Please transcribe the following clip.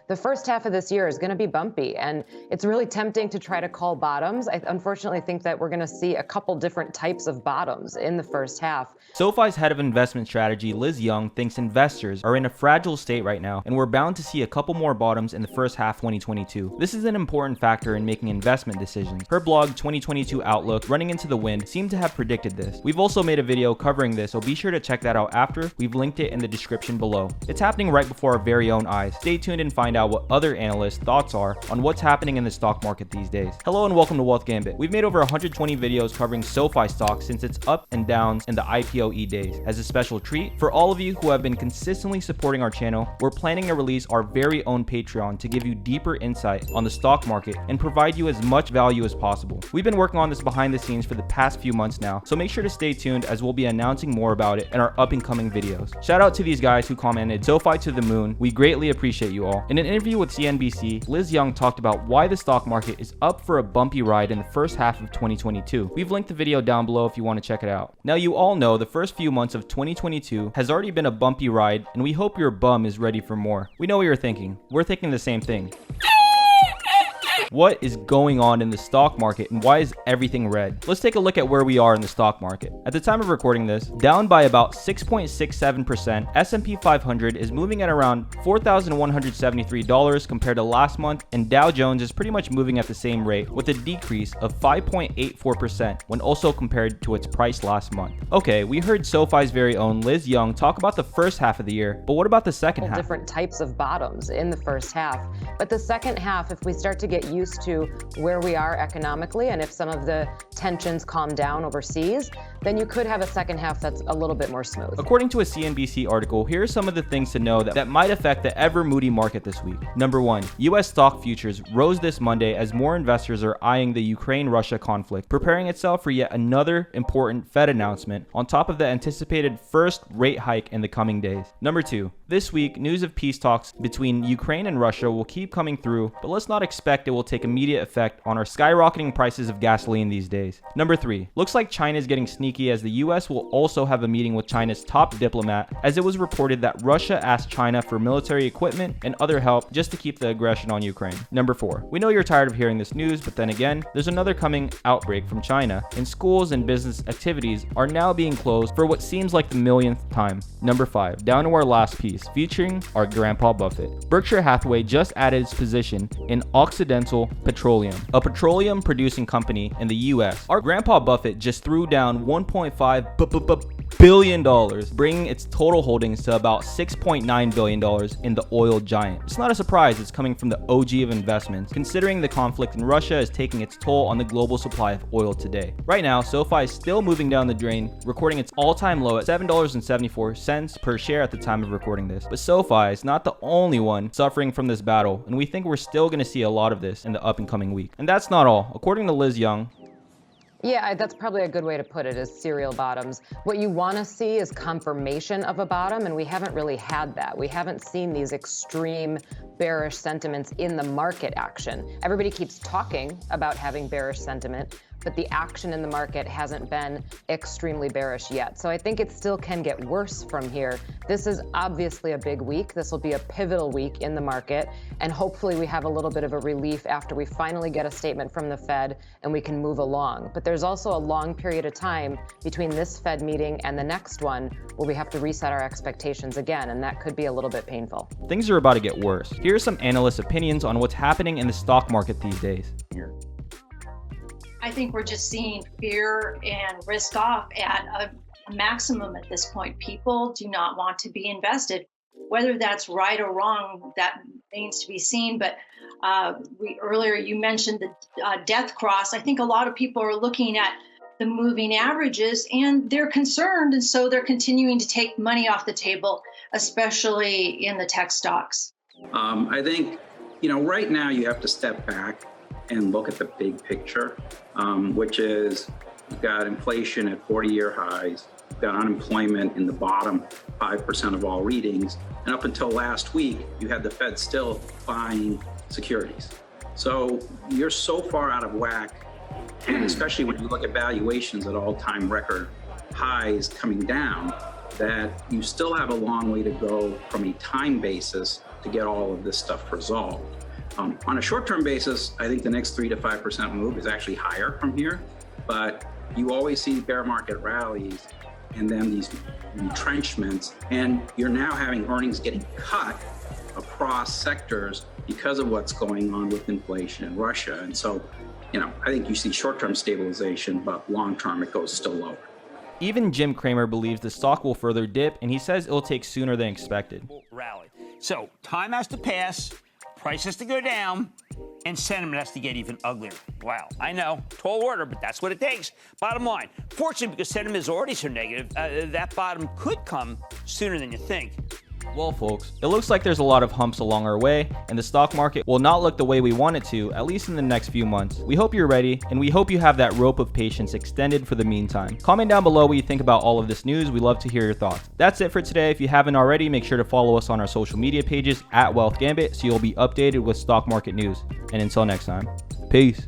the first half of this year is going to be bumpy, and it's really tempting to try to call bottoms. I unfortunately think that we're going to see a couple different types of bottoms in the first half. SoFi's head of investment strategy, Liz Young, thinks investors are in a fragile state right now, and we're bound to see a couple more bottoms in the first half 2022. This is an important factor in making investment decisions. Her blog, 2022 Outlook, Running into the Wind, seemed to have predicted this. We've also made a video covering this, so be sure to check that out after. We've linked it in the description below. It's happening right before our very own eyes. Stay tuned and find out what other analysts' thoughts are on what's happening in the stock market these days. Hello and welcome to Wealth Gambit. We've made over 120 videos covering SoFi stock since its up and downs in the IPO days. As a special treat, for all of you who have been consistently supporting our channel, we're planning to release our very own Patreon to give you deeper insight on the stock market and provide you as much value as possible. We've been working on this behind the scenes for the past few months now, so make sure to stay tuned as we'll be announcing more about it in our up and coming videos. Shout out to these guys who commented SoFi to the moon. We greatly appreciate you all. In an interview with CNBC, Liz Young talked about why the stock market is up for a bumpy ride in the first half of 2022. We've linked the video down below if you want to check it out. Now, you all know the first few months of 2022 has already been a bumpy ride, and we hope your bum is ready for more. We know what you're thinking. We're thinking the same thing. What is going on in the stock market and why is everything red? Let's take a look at where we are in the stock market. At the time of recording this, down by about 6.67%, S&P 500 is moving at around $4,173 compared to last month, and Dow Jones is pretty much moving at the same rate with a decrease of 5.84% when also compared to its price last month. Okay, we heard SoFi's very own Liz Young talk about the first half of the year, but what about the second half? Different types of bottoms in the first half, but the second half, if we start to get used to where we are economically, and if some of the tensions calm down overseas, then you could have a second half that's a little bit more smooth. According to a CNBC article, here are some of the things to know that might affect the ever-moody market this week. Number 1, U.S. stock futures rose this Monday as more investors are eyeing the Ukraine-Russia conflict, preparing itself for yet another important Fed announcement on top of the anticipated first rate hike in the coming days. Number 2, this week, news of peace talks between Ukraine and Russia will keep coming through, but let's not expect it will take immediate effect on our skyrocketing prices of gasoline these days. Number 3, looks like China is getting sneaky as the US will also have a meeting with China's top diplomat, as it was reported that Russia asked China for military equipment and other help just to keep the aggression on Ukraine. Number 4, we know you're tired of hearing this news, but then again, there's another coming outbreak from China, and schools and business activities are now being closed for what seems like the millionth time. Number 5, down to our last piece, featuring our Grandpa Buffett. Berkshire Hathaway just added its position in OCCIDENTAL Petroleum, a petroleum producing company in the US. Our Grandpa Buffett just threw down $1.5 billion, bringing its total holdings to about $6.9 billion in the oil giant. It's not a surprise it's coming from the OG of investments, considering the conflict in Russia is taking its toll on the global supply of oil today. Right now, SoFi is still moving down the drain, recording its all-time low at $7.74 per share at the time of recording this. But SoFi is not the only one suffering from this battle, and we think we're still going to see a lot of this in the up and coming week. And that's not all. According to Liz Young, yeah, that's probably a good way to put it, is serial bottoms. What you want to see is confirmation of a bottom, and we haven't really had that. We haven't seen these extreme bearish sentiments in the market action. Everybody keeps talking about having bearish sentiment, but the action in the market hasn't been extremely bearish yet. So I think it still can get worse from here. This is obviously a big week. This will be a pivotal week in the market, and hopefully we have a little bit of a relief after we finally get a statement from the Fed and we can move along. But there's also a long period of time between this Fed meeting and the next one where we have to reset our expectations again, and that could be a little bit painful. Things are about to get worse. Here are some analysts' opinions on what's happening in the stock market these days. I think we're just seeing fear and risk off at a maximum at this point. People do not want to be invested. Whether that's right or wrong, that remains to be seen. But earlier you mentioned the death cross. I think a lot of people are looking at the moving averages and they're concerned. And so they're continuing to take money off the table, especially in the tech stocks. I think, right now you have to step back and look at the big picture, which is you've got inflation at 40-year highs, you've got unemployment in the bottom 5% of all readings, and up until last week, you had the Fed still buying securities. So you're so far out of whack, and especially when you look at valuations at all-time record highs coming down, that you still have a long way to go from a time basis to get all of this stuff resolved. On a short-term basis, I think the next 3 to 5% move is actually higher from here, but you always see bear market rallies and then these retrenchments, and you're now having earnings getting cut across sectors because of what's going on with inflation in Russia. And so, I think you see short-term stabilization, but long-term it goes still lower. Even Jim Cramer believes the stock will further dip, and he says it'll take sooner than expected. Rally. So time has to pass, price has to go down, and sentiment has to get even uglier. Wow, I know, tall order, but that's what it takes. Bottom line, fortunately, because sentiment is already so negative, that bottom could come sooner than you think. Well, folks, it looks like there's a lot of humps along our way, and the stock market will not look the way we want it to, at least in the next few months. We hope you're ready, and we hope you have that rope of patience extended for the meantime. Comment down below what you think about all of this news. We love to hear your thoughts. That's it for today. If you haven't already, make sure to follow us on our social media pages at Wealth Gambit so you'll be updated with stock market news. And until next time, peace.